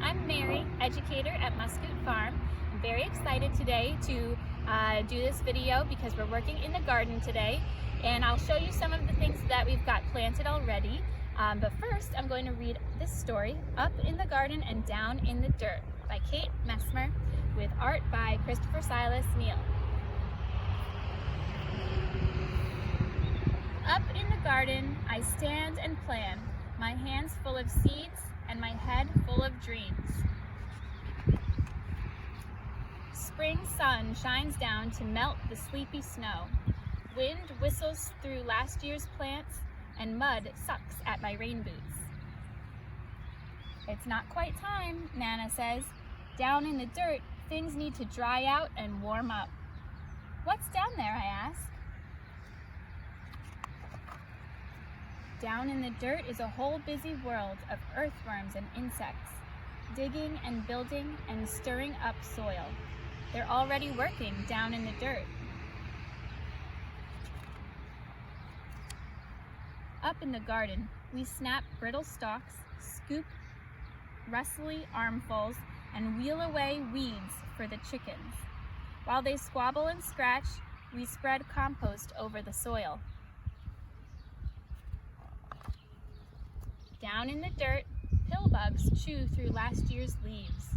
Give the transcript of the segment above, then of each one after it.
I'm Mary, educator at Muscoot Farm. I'm very excited today to do this video because we're working in the garden today, and I'll show you some of the things that we've got planted already. But first, I'm going to read this story, Up in the Garden and Down in the Dirt by Kate Messner, with art by Christopher Silas Neal. Up in the garden, I stand and plan, my hands full of seeds and my head full of dreams. Spring sun shines down to melt the sleepy snow. Wind whistles through last year's plants, and mud sucks at my rain boots. It's not quite time, Nana says. Down in the dirt, things need to dry out and warm up. What's down there, I ask. Down in the dirt is a whole busy world of earthworms and insects, digging and building and stirring up soil. They're already working down in the dirt. Up in the garden, we snap brittle stalks, scoop rustly armfuls, and wheel away weeds for the chickens. While they squabble and scratch, we spread compost over the soil. Down in the dirt, pill bugs chew through last year's leaves.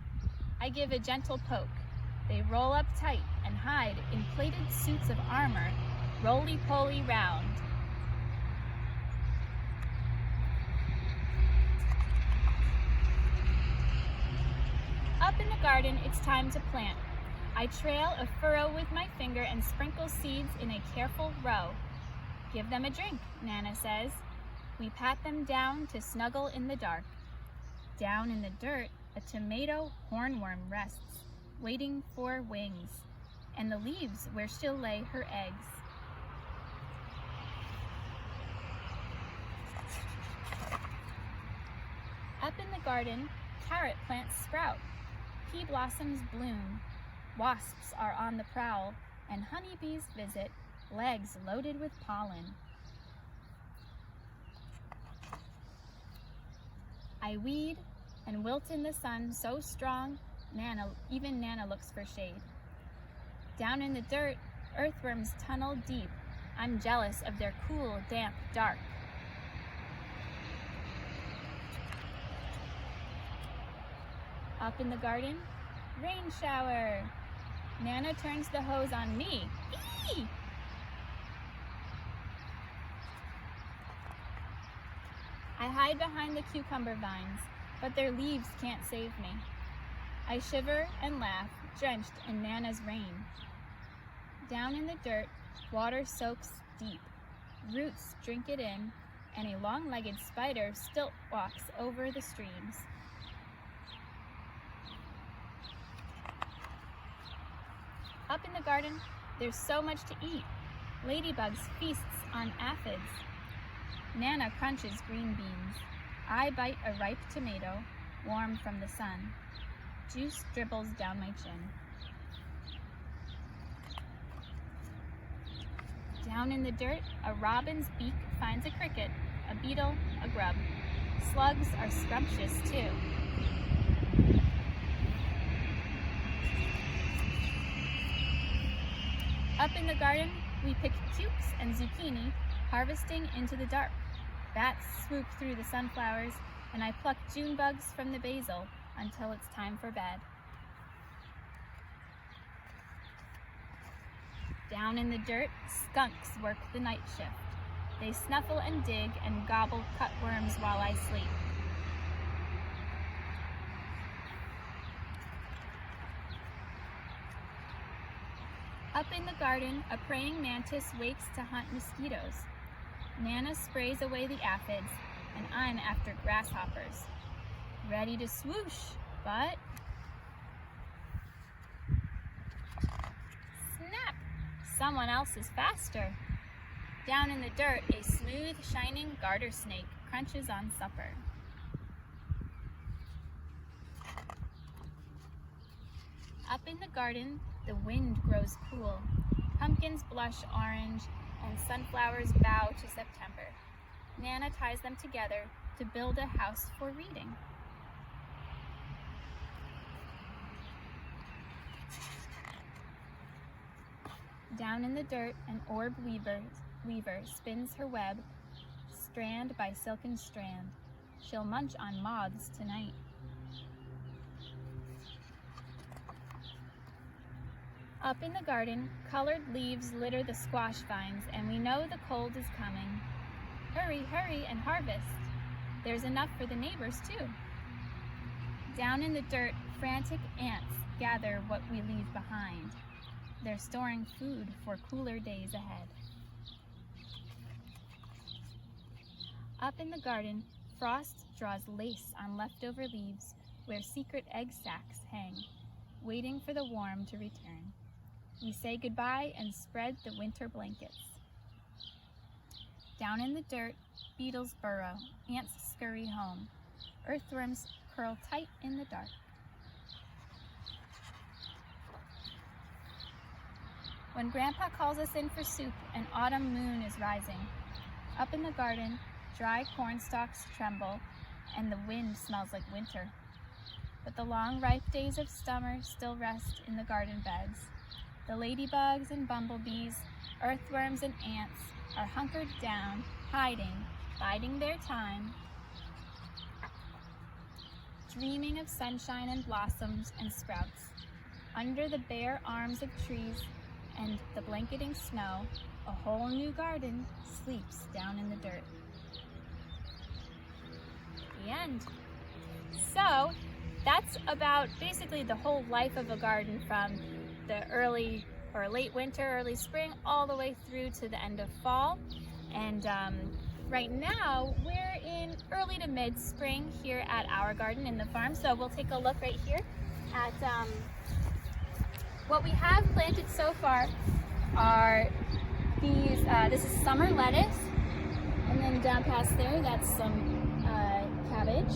I give a gentle poke. They roll up tight and hide in plated suits of armor, roly-poly round. Up in the garden, it's time to plant. I trail a furrow with my finger and sprinkle seeds in a careful row. Give them a drink, Nana says. We pat them down to snuggle in the dark. Down in the dirt, a tomato hornworm rests, waiting for wings, and the leaves where she'll lay her eggs. Up in the garden, carrot plants sprout. Pea blossoms bloom. Wasps are on the prowl, and honeybees visit, legs loaded with pollen. I weed and wilt in the sun so strong, even Nana looks for shade. Down in the dirt, earthworms tunnel deep. I'm jealous of their cool, damp, dark. Up in the garden, rain shower. Nana turns the hose on me. Eee! I hide behind the cucumber vines, but their leaves can't save me. I shiver and laugh, drenched in Nana's rain. Down in the dirt, water soaks deep. Roots drink it in, and a long-legged spider stilt walks over the streams. Up in the garden, there's so much to eat. Ladybugs feasts on aphids. Nana crunches green beans. I bite a ripe tomato, warm from the sun. Juice dribbles down my chin. Down in the dirt, a robin's beak finds a cricket, a beetle, a grub. Slugs are scrumptious too. Up in the garden, we pick cukes and zucchini, harvesting into the dark. Bats swoop through the sunflowers, and I pluck June bugs from the basil until it's time for bed. Down in the dirt, skunks work the night shift. They snuffle and dig and gobble cutworms while I sleep. Up in the garden, a praying mantis wakes to hunt mosquitoes. Nana sprays away the aphids, and I'm after grasshoppers. Ready to swoosh, but... Snap! Someone else is faster. Down in the dirt, a smooth, shining garter snake crunches on supper. Up in the garden, the wind grows cool. Pumpkins blush orange, and sunflowers bow to September. Nana ties them together to build a house for reading. Down in the dirt, an orb weaver spins her web, strand by silken strand. She'll munch on moths tonight. Up in the garden, colored leaves litter the squash vines, and we know the cold is coming. Hurry, hurry, and harvest. There's enough for the neighbors, too. Down in the dirt, frantic ants gather what we leave behind. They're storing food for cooler days ahead. Up in the garden, frost draws lace on leftover leaves where secret egg sacs hang, waiting for the warm to return. We say goodbye and spread the winter blankets. Down in the dirt, beetles burrow, ants scurry home. Earthworms curl tight in the dark. When Grandpa calls us in for soup, an autumn moon is rising. Up in the garden, dry corn stalks tremble, and the wind smells like winter. But the long, ripe days of summer still rest in the garden beds. The ladybugs and bumblebees, earthworms and ants are hunkered down, hiding, biding their time, dreaming of sunshine and blossoms and sprouts. Under the bare arms of trees and the blanketing snow, a whole new garden sleeps down in the dirt. The end. So that's about basically the whole life of a garden from the early or late winter, early spring, all the way through to the end of fall. And right now we're in early to mid-spring here at our garden in the farm. So we'll take a look right here at what we have planted so far are these, this is summer lettuce, and then down past there, that's some cabbage.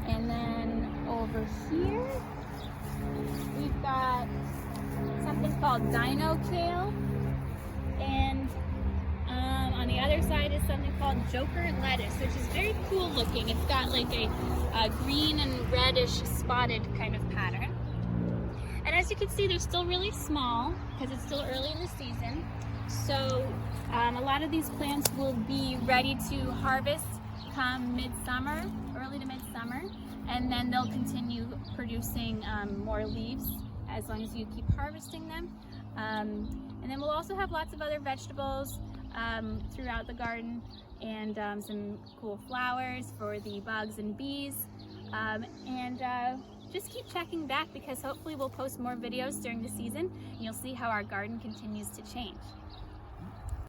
And then over here, we've got something called dino kale, and on the other side is something called joker lettuce, which is very cool looking. It's got like a green and reddish spotted kind of pattern. And as you can see, they're still really small because it's still early in the season. So a lot of these plants will be ready to harvest come midsummer, early to midsummer, and then they'll continue producing more leaves as long as you keep harvesting them. And then we'll also have lots of other vegetables throughout the garden, and some cool flowers for the bugs and bees. Just keep checking back because hopefully we'll post more videos during the season and you'll see how our garden continues to change.